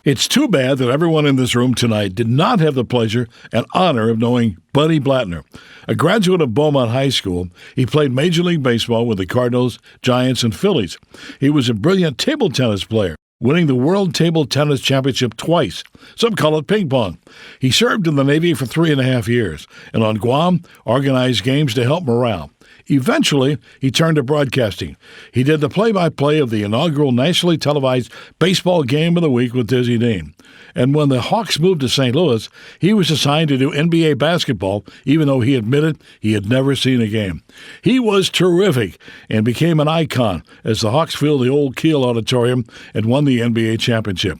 It's too bad that everyone in this room tonight did not have the pleasure and honor of knowing Buddy Blattner. A graduate of Beaumont High School, he played Major League Baseball with the Cardinals, Giants, and Phillies. He was a brilliant table tennis player, winning the World Table Tennis Championship twice. Some call it ping pong. He served in the Navy for 3.5 years, and on Guam, organized games to help morale. Eventually, he turned to broadcasting. He did the play-by-play of the inaugural nationally televised baseball game of the week with Dizzy Dean. And when the Hawks moved to St. Louis, he was assigned to do NBA basketball, even though he admitted he had never seen a game. He was terrific and became an icon as the Hawks filled the old Kiel Auditorium and won the NBA championship.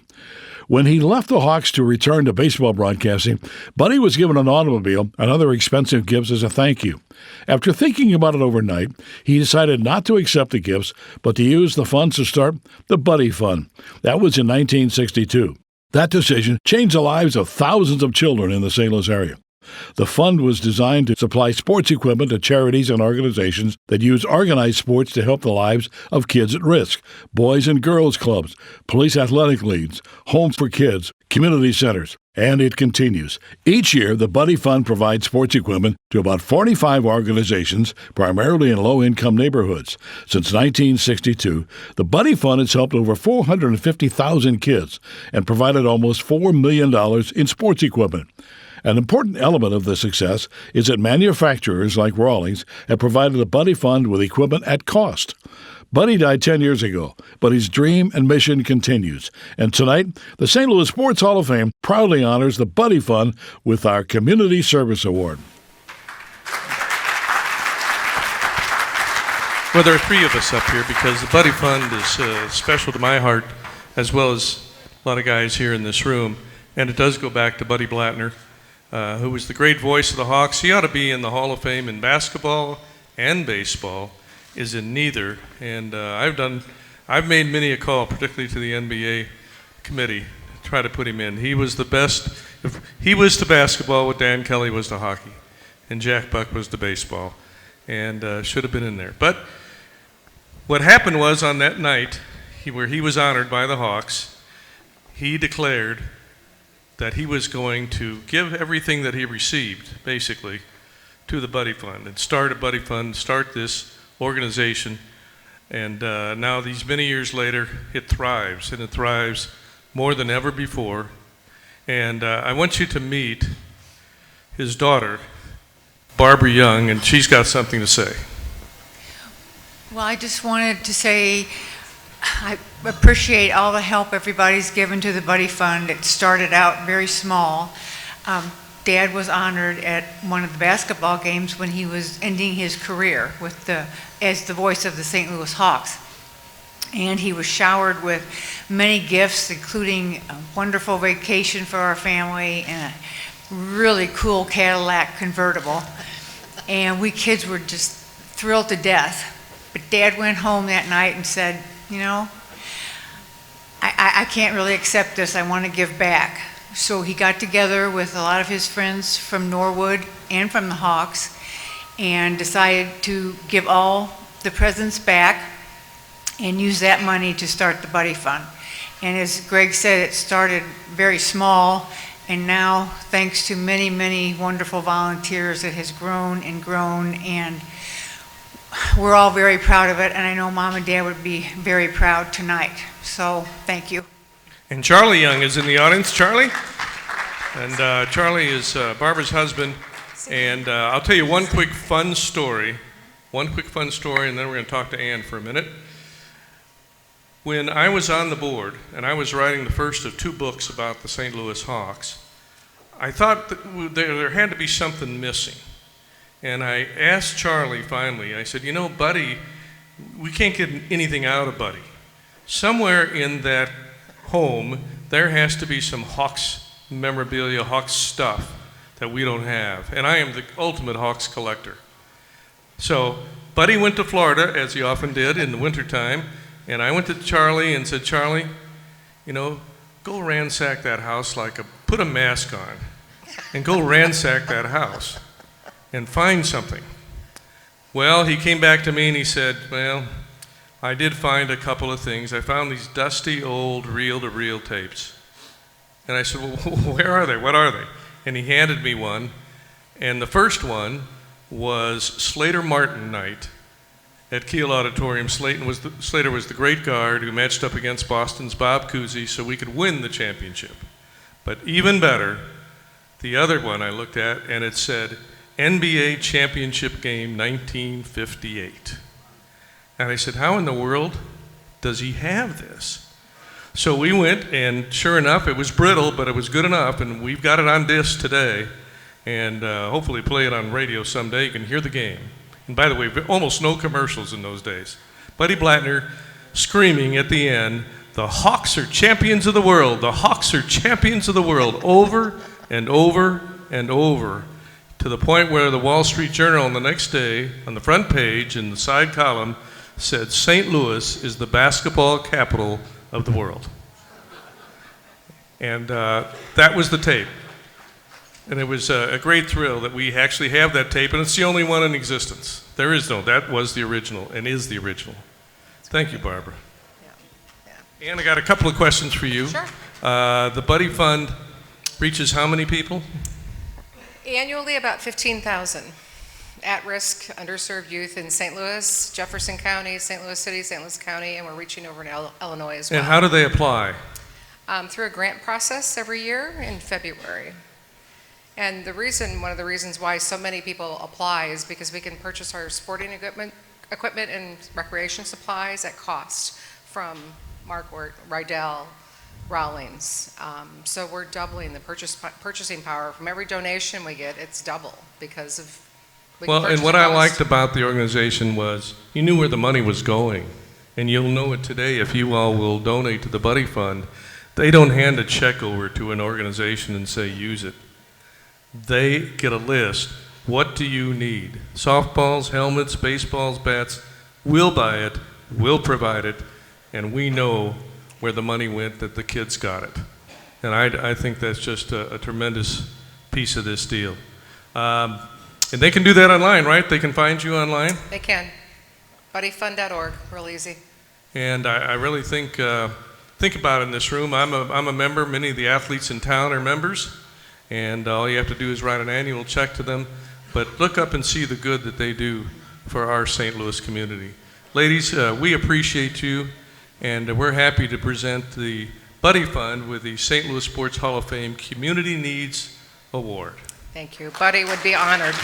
When he left the Hawks to return to baseball broadcasting, Buddy was given an automobile and other expensive gifts as a thank you. After thinking about it overnight, he decided not to accept the gifts, but to use the funds to start the Buddy Fund. That was in 1962. That decision changed the lives of thousands of children in the St. Louis area. The fund was designed to supply sports equipment to charities and organizations that use organized sports to help the lives of kids at risk, boys and girls clubs, police athletic leagues, homes for kids, community centers, and it continues. Each year, the Buddy Fund provides sports equipment to about 45 organizations, primarily in low-income neighborhoods. Since 1962, the Buddy Fund has helped over 450,000 kids and provided almost $4 million in sports equipment. An important element of the success is that manufacturers like Rawlings have provided the Buddy Fund with equipment at cost. Buddy died 10 years ago, but his dream and mission continues. And tonight, the St. Louis Sports Hall of Fame proudly honors the Buddy Fund with our Community Service Award. Well, there are three of us up here because the Buddy Fund is special to my heart, as well as a lot of guys here in this room. And it does go back to Buddy Blattner, who was the great voice of the Hawks. He ought to be in the Hall of Fame in basketball and baseball, is in neither. And I've made many a call, particularly to the NBA committee, to try to put him in. He was the best. If he was to basketball what Dan Kelly was to hockey, and Jack Buck was to baseball, and should have been in there. But what happened was on that night, where he was honored by the Hawks, he declared that he was going to give everything that he received, basically, to the Buddy Fund and start a Buddy Fund, start this organization. And now, these many years later, it thrives, and it thrives more than ever before. And I want you to meet his daughter, Barbara Young, and she's got something to say. Well, I just wanted to say I appreciate all the help everybody's given to the Buddy Fund. It started out very small. Dad was honored at one of the basketball games when he was ending his career as the voice of the St. Louis Hawks. And he was showered with many gifts, including a wonderful vacation for our family and a really cool Cadillac convertible. And we kids were just thrilled to death. But Dad went home that night and said, you know, I can't really accept this. I want to give back. So he got together with a lot of his friends from Norwood and from the Hawks and decided to give all the presents back and use that money to start the Buddy Fund. And as Greg said, it started very small, and now, thanks to many, many wonderful volunteers, it has grown and grown, and we're all very proud of it, and I know Mom and Dad would be very proud tonight. So, thank you. And Charlie Young is in the audience. Charlie? And Charlie is Barbara's husband. And I'll tell you one quick fun story. And then we're going to talk to Ann for a minute. When I was on the board, and I was writing the first of 2 books about the St. Louis Hawks, I thought that there had to be something missing. And I asked Charlie finally, I said, you know, Buddy, we can't get anything out of Buddy. Somewhere in that home, there has to be some Hawks memorabilia, Hawks stuff that we don't have. And I am the ultimate Hawks collector. So Buddy went to Florida, as he often did in the wintertime, and I went to Charlie and said, Charlie, you know, go ransack that house put a mask on and go ransack that house and find something. Well, he came back to me and he said, well, I did find a couple of things. I found these dusty old reel-to-reel tapes. And I said, well, where are they? What are they? And he handed me one. And the first one was Slater Martin night at Kiel Auditorium. Slater was the great guard who matched up against Boston's Bob Cousy so we could win the championship. But even better, the other one I looked at, and it said, NBA Championship Game 1958. And I said, how in the world does he have this? So we went, and sure enough, it was brittle, but it was good enough, and we've got it on disc today, and hopefully play it on radio someday. You can hear the game. And by the way, almost no commercials in those days. Buddy Blattner screaming at the end, "The Hawks are champions of the world, the Hawks are champions of the world," over and over and over, to the point where the Wall Street Journal on the next day, on the front page in the side column, said, "St. Louis is the basketball capital of the world." And that was the tape. And it was a great thrill that we actually have that tape, and it's the only one in existence. There is no, that was the original and is the original. Thank you, Barbara. Yeah. And I got a couple of questions for you. Sure. The Buddy Fund reaches how many people? Annually, about 15,000 at-risk, underserved youth in St. Louis, Jefferson County, St. Louis City, St. Louis County, and we're reaching over in Illinois as well. And how do they apply? Through a grant process every year in February. And one of the reasons why so many people apply is because we can purchase our sporting equipment and recreation supplies at cost from Markwart, Rydell, Rawlings. So we're doubling the purchasing power. From every donation we get, it's double because of. Well, and what I liked about the organization was you knew where the money was going. And you'll know it today if you all will donate to the Buddy Fund. They don't hand a check over to an organization and say, use it. They get a list. What do you need? Softballs, helmets, baseballs, bats. We'll buy it. We'll provide it. And we know where the money went, that the kids got it. And I think that's just a tremendous piece of this deal. And they can do that online, right? They can find you online? They can. Buddyfund.org, real easy. And I really think about it in this room. I'm a member. Many of the athletes in town are members. And all you have to do is write an annual check to them. But look up and see the good that they do for our St. Louis community. Ladies, we appreciate you, and we're happy to present the Buddy Fund with the St. Louis Sports Hall of Fame Community Needs Award. Thank you. Buddy would be honored.